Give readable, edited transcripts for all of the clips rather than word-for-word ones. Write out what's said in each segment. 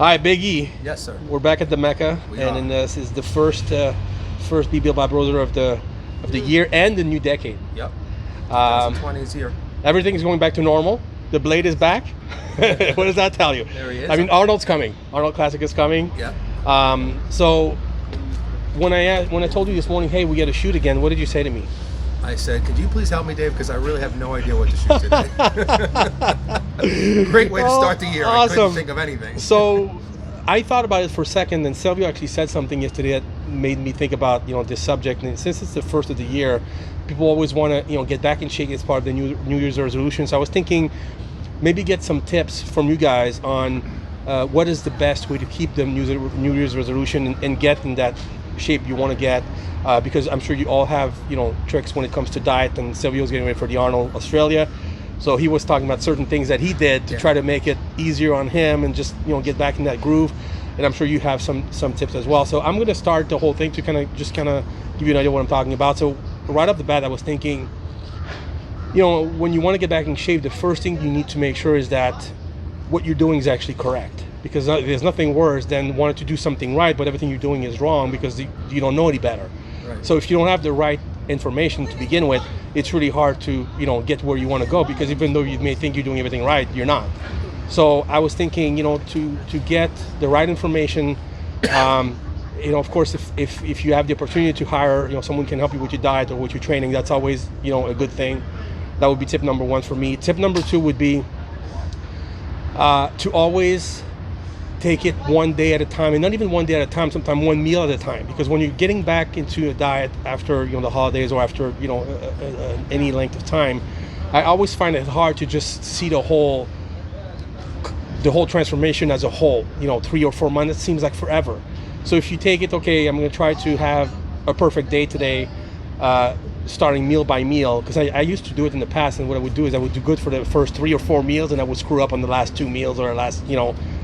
Hi, Big E. Yes, sir. We're back at the Mecca, and this is the first BBL by Broser of the year and the new decade. Yep. 2020 is here. Everything's going back to normal. The Blade is back. What does that tell you? There he is. I mean, Arnold's coming. Arnold Classic is coming. Yep. So when I told you this morning, hey, we got to shoot again, what did you say to me? I said, could you please help me, Dave? Because I really have no idea what to shoot today. Great way to start the year. Awesome. I couldn't think of anything. So I thought about it for a second, and Silvio actually said something yesterday that made me think about this subject. And since it's the first of the year, people always want to get back in shape as part of the New Year's resolution. So I was thinking maybe get some tips from you guys on what is the best way to keep the New Year's resolution and get in that shape you want to get. Because I'm sure you all have tricks when it comes to diet, and Silvio's getting ready for the Arnold Australia, so he was talking about certain things that he did to try to make it easier on him and just get back in that groove. And I'm sure you have some tips as well. So I'm going to start the whole thing to kind of give you an idea what I'm talking about. So right off the bat, I was thinking, when you want to get back in shape, the first thing you need to make sure is that what you're doing is actually correct. Because there's nothing worse than wanting to do something right, but everything you're doing is wrong because you don't know any better. Right. So if you don't have the right information to begin with, it's really hard to get where you want to go, because even though you may think you're doing everything right, you're not. So I was thinking, to get the right information, of course, if you have the opportunity to hire someone who can help you with your diet or with your training, that's always a good thing. That would be tip number one for me. Tip number two would be to always take it one day at a time, and not even one day at a time, sometimes one meal at a time. Because when you're getting back into a diet after the holidays or after any length of time, I always find it hard to just see the whole transformation as a whole. 3 or 4 months, it seems like forever. So if you take it, okay, I'm going to try to have a perfect day today, starting meal by meal, because I used to do it in the past, and what I would do is I would do good for the first 3 or 4 meals, and I would screw up on the last 2 meals, or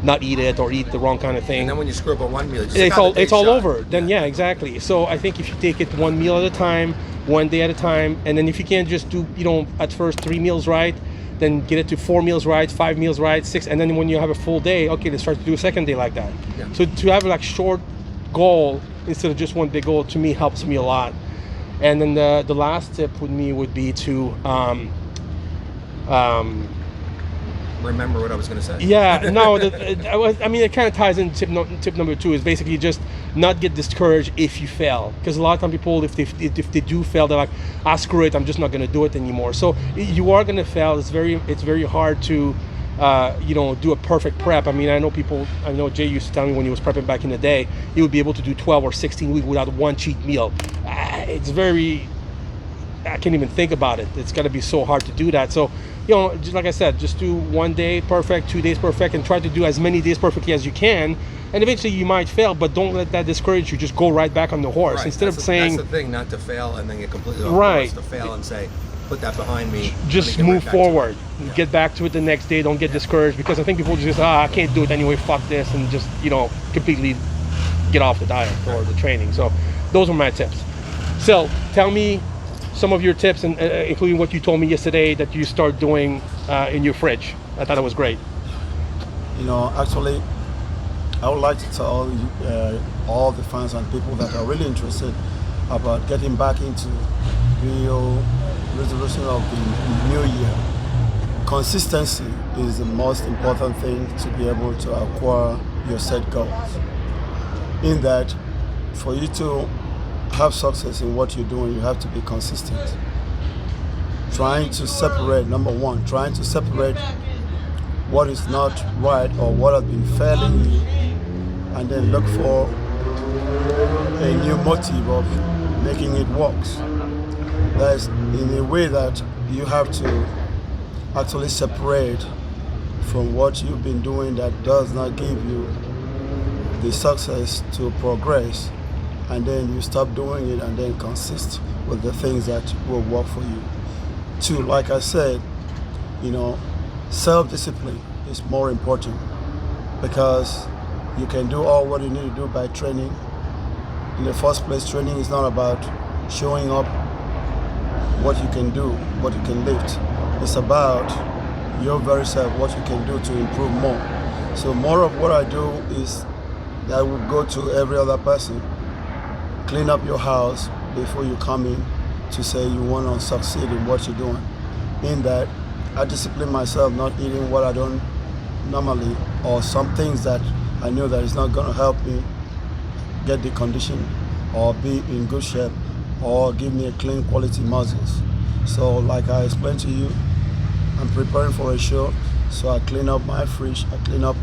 not eat it, or eat the wrong kind of thing. And then when you screw up on one meal, it's all over. Then yeah, exactly. So I think if you take it one meal at a time, one day at a time, and then if you can't just do at first 3 meals right, then get it to 4 meals right, 5 meals right, 6, and then when you have a full day, okay, let's start to do a second day like that. Yeah. So to have short goal instead of just one big goal, to me, helps me a lot. And then the last tip with me would be to remember what I was going to say. Yeah, no, it kind of ties in tip number 2 is basically just not get discouraged if you fail, because a lot of time people, if they do fail, they're like, screw it, I'm just not going to do it anymore. So you are going to fail. It's very hard to do a perfect prep. I know Jay used to tell me when he was prepping back in the day, he would be able to do 12 or 16 weeks without one cheat meal. I can't even think about it. It's got to be so hard to do that. So, just like I said, just do 1 day perfect, 2 days perfect, and try to do as many days perfectly as you can. And eventually you might fail, but don't let that discourage you. Just go right back on the horse. Right. Instead of saying... That's the thing, not to fail and then get completely off right. course, to fail and say, put that behind me. Just move forward. Get back to it the next day. Don't get discouraged, because I think people just, I can't do it anyway, fuck this, and just, completely get off the diet or the training. So those are my tips. So tell me some of your tips, and including what you told me yesterday that you start doing in your fridge. I thought it was great. Actually, I would like to tell all the fans and people that are really interested about getting back into real resolution of the new year. Consistency is the most important thing to be able to acquire your set goals. In that, for you to have success in what you're doing, you have to be consistent. Number one, trying to separate what is not right or what has been failing you, and then look for a new motive of making it work. That is in a way that you have to actually separate from what you've been doing that does not give you the success to progress, and then you stop doing it and then consist with the things that will work for you. 2, like I said, self-discipline is more important, because you can do all what you need to do by training. In the first place, training is not about showing up what you can do, what you can lift. It's about your very self, what you can do to improve more. So more of what I do is that I would go to every other person, clean up your house before you come in to say you want to succeed in what you're doing. In that, I discipline myself not eating what I don't normally, or some things that I know that is not going to help me get the condition or be in good shape or give me a clean quality muscles. So like I explained to you, I'm preparing for a show, so I clean up my fridge, I clean up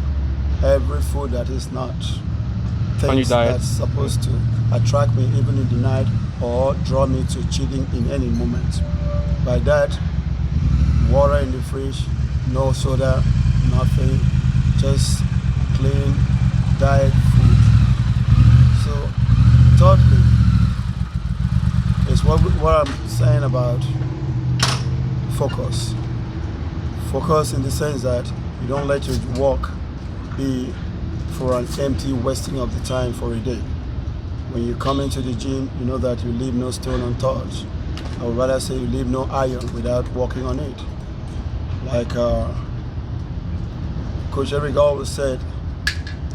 every food that is not on your things diet. that's supposed to attract me even in the night or draw me to cheating in any moment. By that, water in the fridge, no soda, nothing, just clean diet food. So thirdly is what I'm saying about focus. Focus in the sense that you don't let your work be for an empty wasting of the time for a day. When you come into the gym, you know that you leave no stone untouched. I would rather say you leave no iron without working on it. Like Coach Eric always said,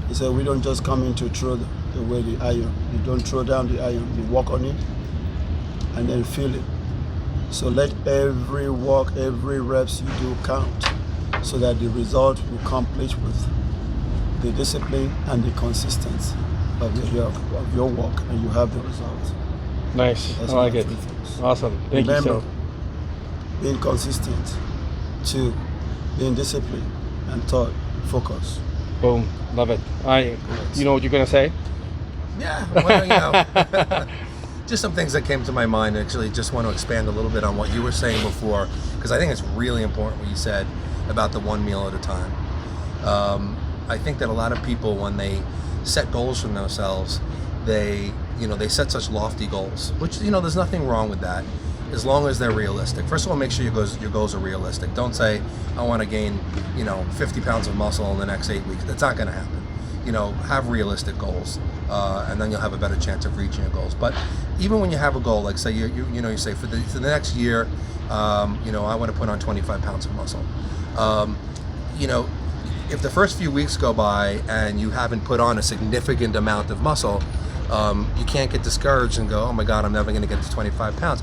he said, we don't just come in to throw away the iron. You don't throw down the iron, you work on it and then feel it. So let every work, every reps you do count, so that the result will complete with the discipline and the consistency of your work, and you have the result. Nice. That's I like my it. three things. Awesome. Thank Remember, you, so. being consistent. 2, being disciplined. And 3, focus. Boom. Love it. You know what you're gonna say? Yeah, well, you know, just some things that came to my mind. Actually, just want to expand a little bit on what you were saying before, because I think it's really important what you said about the one meal at a time. I think that a lot of people, when they set goals for themselves, they set such lofty goals, which, there's nothing wrong with that, as long as they're realistic. First of all, make sure your goals are realistic. Don't say, I want to gain, 50 pounds of muscle in the next 8 weeks. That's not going to happen. Have realistic goals, and then you'll have a better chance of reaching your goals. But even when you have a goal, like say you say for the next year, I want to put on 25 pounds of muscle. If the first few weeks go by and you haven't put on a significant amount of muscle, you can't get discouraged and go, oh my God, I'm never going to get to 25 pounds.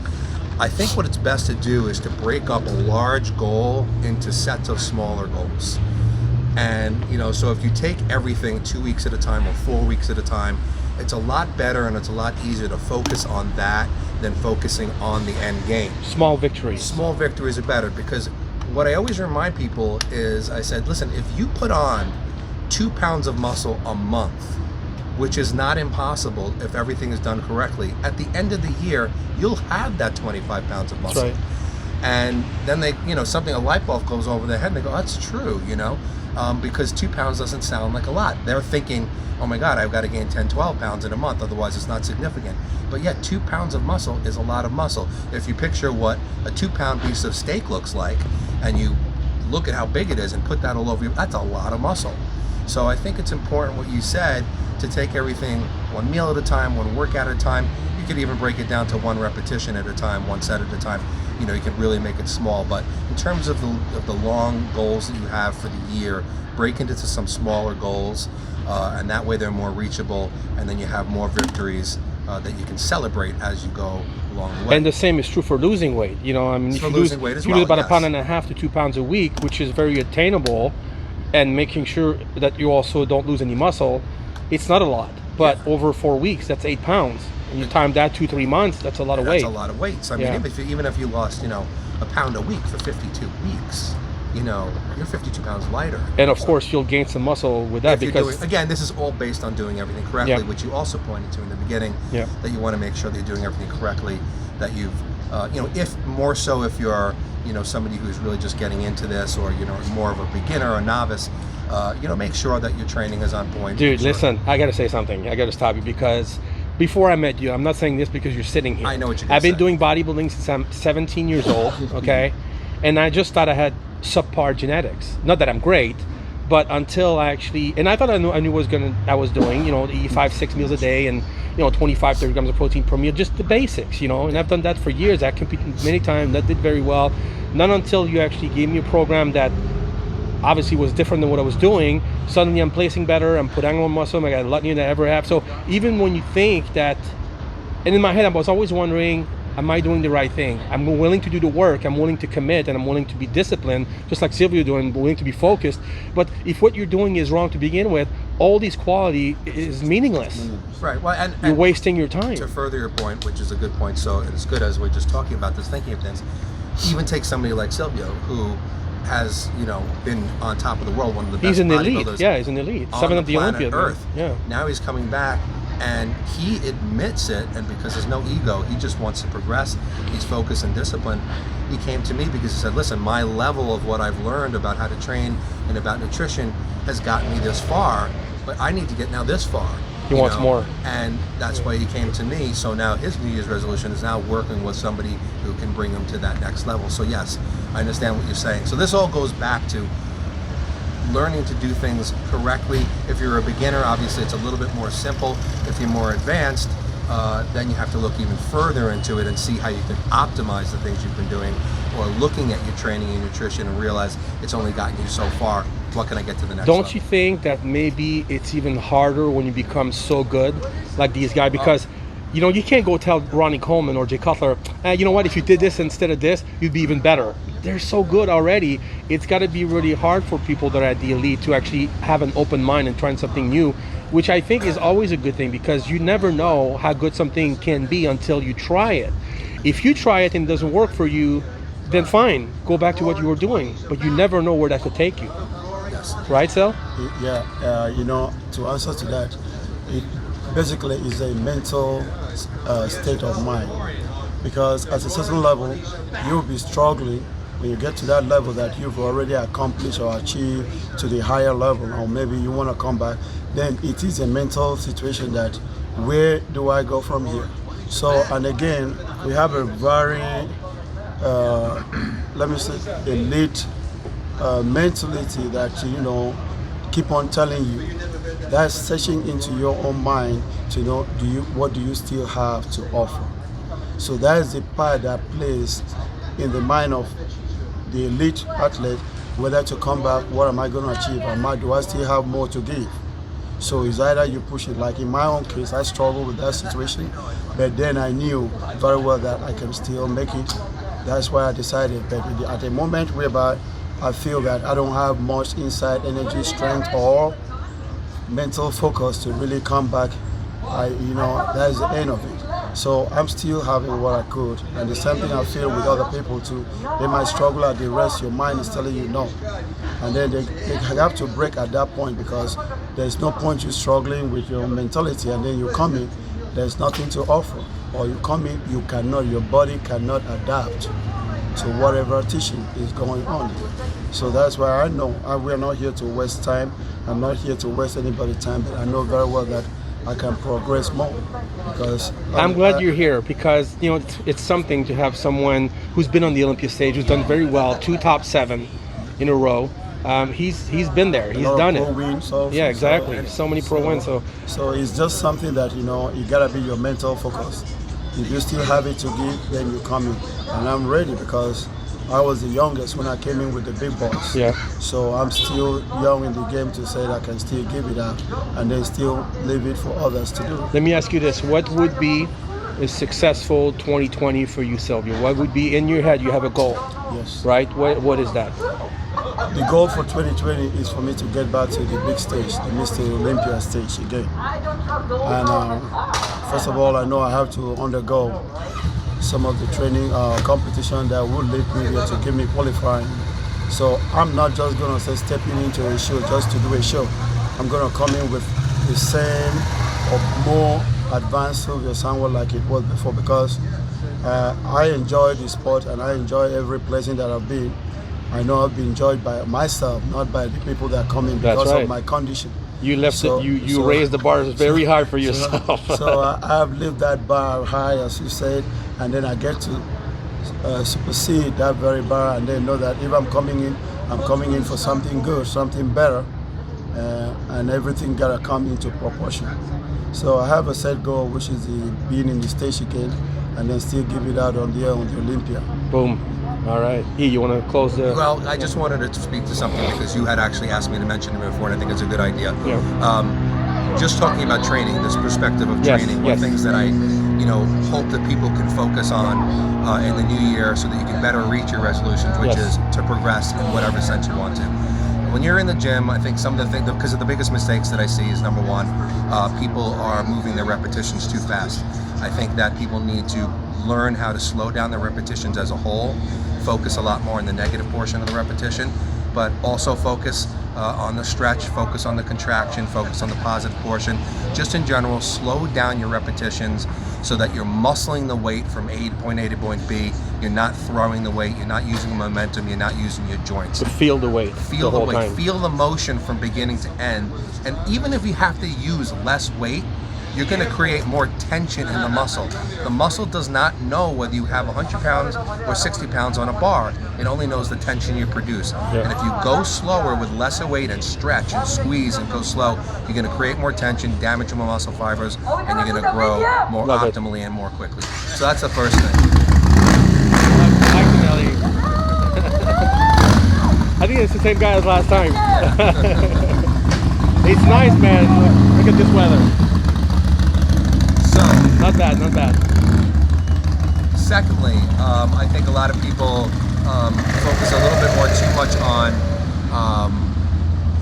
I think what it's best to do is to break up a large goal into sets of smaller goals. And, so if you take everything 2 weeks at a time or 4 weeks at a time, it's a lot better and it's a lot easier to focus on that than focusing on the end game. Small victories. Small victories are better, because what I always remind people is, I said, listen, if you put on 2 pounds of muscle a month, which is not impossible if everything is done correctly, at the end of the year, you'll have that 25 pounds of muscle. That's right. And then they, a light bulb goes over their head and they go, that's true, because 2 pounds doesn't sound like a lot. They're thinking, oh my God, I've got to gain 10, 12 pounds in a month, otherwise it's not significant. But yet 2 pounds of muscle is a lot of muscle. If you picture what a 2-pound piece of steak looks like, and you look at how big it is and put that all over you, that's a lot of muscle. So I think it's important what you said, to take everything one meal at a time, one workout at a time. You could even break it down to 1 repetition at a time, 1 set at a time. You can really make it small. But in terms of the long goals that you have for the year, break it into some smaller goals, and that way they're more reachable, and then you have more victories that you can celebrate as you go along the way. And the same is true for losing weight. If you lose about 1.5 pounds to 2 pounds a week, which is very attainable, and making sure that you also don't lose any muscle, it's not a lot. But over 4 weeks, that's 8 pounds. And you time that 2-3 months, that's a lot of weight. That's a lot of weight. So I mean, even if you lost, a pound a week for 52 weeks, you're 52 pounds lighter. And of course, you'll gain some muscle with that, because again, this is all based on doing everything correctly, which you also pointed to in the beginning, that you want to make sure that you're doing everything correctly, that you've, if more so if you're, somebody who's really just getting into this, or, more of a beginner or novice, make sure that your training is on point. Dude, listen, I got to say something. I got to stop you, because before I met you, I'm not saying this because you're sitting here. I know what you're I've been doing bodybuilding since I'm 17 years old, okay? And I just thought I had subpar genetics. Not that I'm great, but until I actually, and I thought I knew what I was doing, eat 5-6 meals a day, and 25-30 grams of protein per meal, just the basics, and I've done that for years. I competed many times, that did very well. Not until you actually gave me a program that obviously was different than what I was doing. Suddenly I'm placing better, I'm putting on muscle, I got a lot more than I ever have. So even when you think that, and in my head I was always wondering, am I doing the right thing? I'm willing to do the work, I'm willing to commit, and I'm willing to be disciplined, just like Silvio doing, willing to be focused. But if what you're doing is wrong to begin with, all these quality is meaningless. Right. Well, and You're wasting your time. to further your point, which is a good point, so it's good as we're just talking about this, thinking of things. Even take somebody like Silvio, who has, you know, been on top of the world, one of the best He's an elite. bodybuilders Yeah, he's an elite. on 7 the at the planet Olympia. Earth. Yeah. Now he's coming back, and he admits it, and because there's no ego, he just wants to progress. He's focused and disciplined. He came to me because he said, listen, my level of what I've learned about how to train and about nutrition has gotten me this far, but I need to get now this far. He you wants know? more. And that's why he came to me. So now his New Year's resolution is now working with somebody who can bring him to that next level. So yes, I understand what you're saying. So this all goes back to learning to do things correctly. If you're a beginner, obviously it's a little bit more simple. If you're more advanced, then you have to look even further into it and see how you can optimize the things you've been doing, or looking at your training and nutrition and realize it's only gotten you so far. What can I get to the next Don't level? you think that maybe it's even harder when you become so good like these guys? Because you know, you can't go tell Ronnie Coleman or Jay Cutler, you know what, if you did this instead of this, you'd be even better. They're so good already. It's got to be really hard for people that are at the elite to actually have an open mind and trying something new, which I think is always a good thing, because you never know how good something can be until you try it. If you try it and it doesn't work for you, then fine, go back to what you were doing. But you never know where that could take you. Yes. Right, Sel? Yeah, you know, to answer to that, it basically is a mental state of mind, because at a certain level you'll be struggling when you get to that level that you've already accomplished or achieved to the higher level, or maybe you want to come back. Then it is a mental situation that, where do I go from here? So, and again, we have a very let me say elite mentality that, you know, keep on telling you, that's searching into your own mind to know, what do you still have to offer. So that is the part that plays in the mind of the elite athlete, whether to come back, what am I going to achieve, do I still have more to give? So it's either you push it. Like in my own case, I struggled with that situation, but then I knew very well that I can still make it. That's why I decided. But at the moment whereby I feel that I don't have much inside energy, strength, or mental focus to really come back, that's the end of it. So I'm still having what I could, and the same thing I feel with other people too. They might struggle at the rest, your mind is telling you no. And then they have to break at that point, because there's no point you struggling with your mentality, and then you come in, there's nothing to offer. Or you come in, your body cannot adapt to whatever teaching is going on. So that's why I know we're not here to waste time. I'm not here to waste anybody's time, but I know very well that I can progress more, because I'm glad you're here, because you know it's something to have someone who's been on the Olympia stage, who's done very well, 2 top 7 in a row. He's been there, he's done it. Wins also, yeah, exactly. So many pro wins. So it's just something that, you know, you gotta be your mental focus. If you still have it to give, then you come in, and I'm ready, because I was the youngest when I came in with the big boys. Yeah. So I'm still young in the game to say that I can still give it out and then still leave it for others to do. Let me ask you this: what would be a successful 2020 for you, Silvio? What would be in your head? You have a goal, Yes. right? What is that? The goal for 2020 is for me to get back to the big stage, the Mr. Olympia stage again. And first of all, I know I have to undergo some of the training competition that would lead me here to give me qualifying. So I'm not just going to say stepping into a show just to do a show. I'm going to come in with the same or more advanced Silvio Samuel like it was before, because I enjoy the sport and I enjoy every placing that I've been. I know I've been enjoyed by myself, not by the people that come in because of my condition. You left it. You raised the bars very high for yourself. So I have lived that bar high, as you said, and then I get to supersede that very bar, and then know that if I'm coming in for something good, something better, and everything gotta come into proportion. So I have a set goal, which is being in the stage again, and then still give it out on the Olympia. Boom. All right. E, you want to close the... Well, I just wanted to speak to something because you had actually asked me to mention it before, and I think it's a good idea. Yeah. Just talking about training, this perspective of training, one things that I, hope that people can focus on in the new year so that you can better reach your resolutions, which is to progress in whatever sense you want to. When you're in the gym, I think some of the things, because of the biggest mistakes that I see is, number one, people are moving their repetitions too fast. I think that people need to learn how to slow down their repetitions as a whole, focus a lot more on the negative portion of the repetition, but also focus on the stretch, focus on the contraction, focus on the positive portion. Just in general, slow down your repetitions so that you're muscling the weight from point A to point B. You're not throwing the weight, you're not using momentum, you're not using your joints. To feel the weight. Feel the weight, feel the motion from beginning to end. And even if you have to use less weight, you're going to create more tension in the muscle. The muscle does not know whether you have 100 pounds or 60 pounds on a bar. It only knows the tension you produce. And if you go slower with lesser weight and stretch and squeeze and go slow, you're going to create more tension, damage more muscle fibers, and you're going to grow more optimally and more quickly. So that's the first thing. I think it's the same guy as last time. It's nice, man. Look at this weather. So, not bad, not bad. Secondly, I think a lot of people focus a little bit more too much on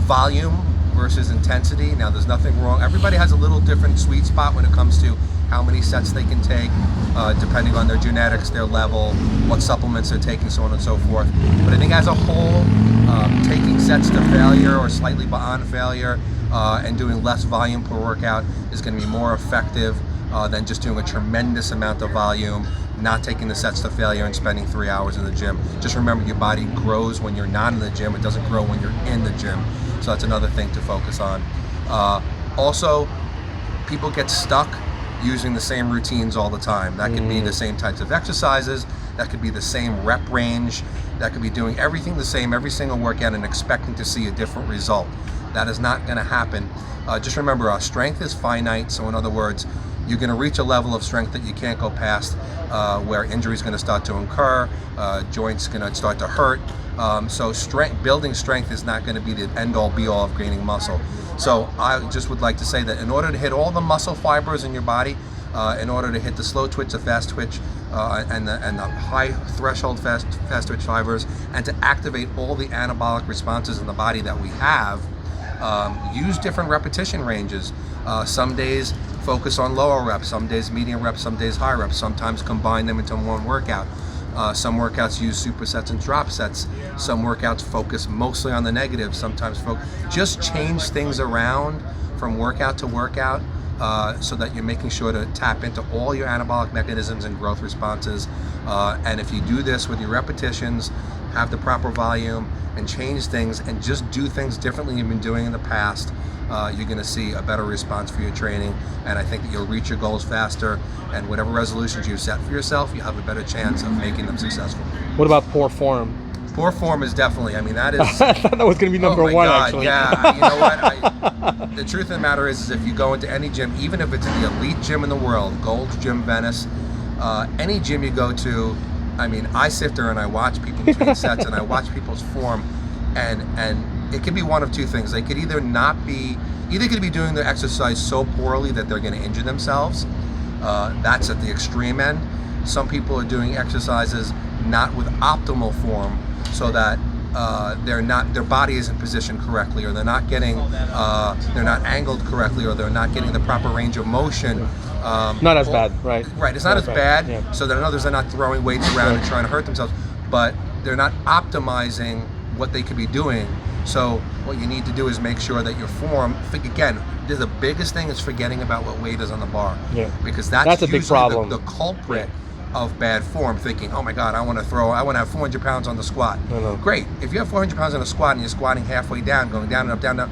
volume versus intensity. Now, there's nothing wrong. Everybody has a little different sweet spot when it comes to how many sets they can take, depending on their genetics, their level, what supplements they're taking, so on and so forth. But I think as a whole, taking sets to failure or slightly beyond failure and doing less volume per workout is going to be more effective than just doing a tremendous amount of volume, not taking the sets to failure and spending 3 hours in the gym. Just remember, your body grows when you're not in the gym. It doesn't grow when you're in the gym. So that's another thing to focus on. Also, people get stuck using the same routines all the time. That could be the same types of exercises, that could be the same rep range, that could be doing everything the same every single workout and expecting to see a different result. That is not going to happen. Just remember, our strength is finite, so in other words, you're going to reach a level of strength that you can't go past, where injury is going to start to incur, joints going to start to hurt. So building strength is not going to be the end-all be-all of gaining muscle. So I just would like to say that in order to hit all the muscle fibers in your body, in order to hit the slow twitch, the fast twitch, and the high threshold fast twitch fibers, and to activate all the anabolic responses in the body that we have, use different repetition ranges. Some days focus on lower reps, some days medium reps, some days high reps, sometimes combine them into one workout. Some workouts use supersets and drop sets. Some workouts focus mostly on the negative, sometimes just change things around from workout to workout so that you're making sure to tap into all your anabolic mechanisms and growth responses. And if you do this with your repetitions, have the proper volume, and change things and just do things differently you've been doing in the past, you're going to see a better response for your training, and I think that you'll reach your goals faster, and whatever resolutions you set for yourself, you have a better chance of making them successful. What about poor form? Poor form is definitely, that is... I thought that was going to be number one, God, actually. Yeah, you know what? The truth of the matter is if you go into any gym, even if it's the elite gym in the world, Gold's Gym Venice, any gym you go to, I sit there and I watch people between sets and I watch people's form, and it could be one of two things. They could either could be doing their exercise so poorly that they're going to injure themselves. That's at the extreme end. Some people are doing exercises not with optimal form, so that their body isn't positioned correctly, or they're not angled correctly, or they're not getting the proper range of motion. Not as bad, right? Right, it's not as bad, yeah. So that others are not throwing weights around and trying to hurt themselves, but they're not optimizing what they could be doing. So what you need to do is make sure that your form, again, the biggest thing is forgetting about what weight is on the bar. Yeah. Because that's a big problem. The culprit of bad form, thinking, oh my God, I want to have 400 pounds on the squat. Great. If you have 400 pounds on a squat and you're squatting halfway down, going down and up, down, down,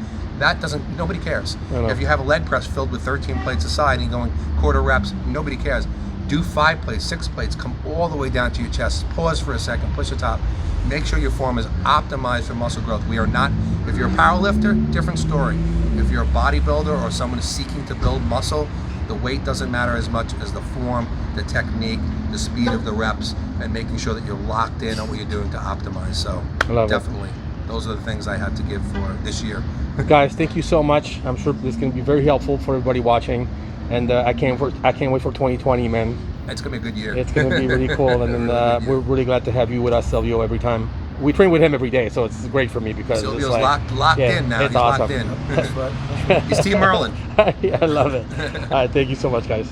nobody cares. If you have a leg press filled with 13 plates aside and you're going quarter reps, nobody cares. Do 5 plates, 6 plates, come all the way down to your chest. Pause for a second, push the top. Make sure your form is optimized for muscle growth. We are not, if you're a power lifter, different story. If you're a bodybuilder or someone seeking to build muscle, the weight doesn't matter as much as the form, the technique, the speed of the reps, and making sure that you're locked in on what you're doing to optimize. So I love definitely, those are the things I have to give for this year. Guys, thank you so much. I'm sure this is going to be very helpful for everybody watching, and I can't wait for 2020, man. It's gonna be a good year. It's going to be really cool, and then we're really glad to have you with us, Silvio, every time. We train with him every day, so it's great for me because Silvio's it's like, locked in now. It's He's awesome. locked in. That's right. He's Team Merlin. I love it. All right, thank you so much, guys.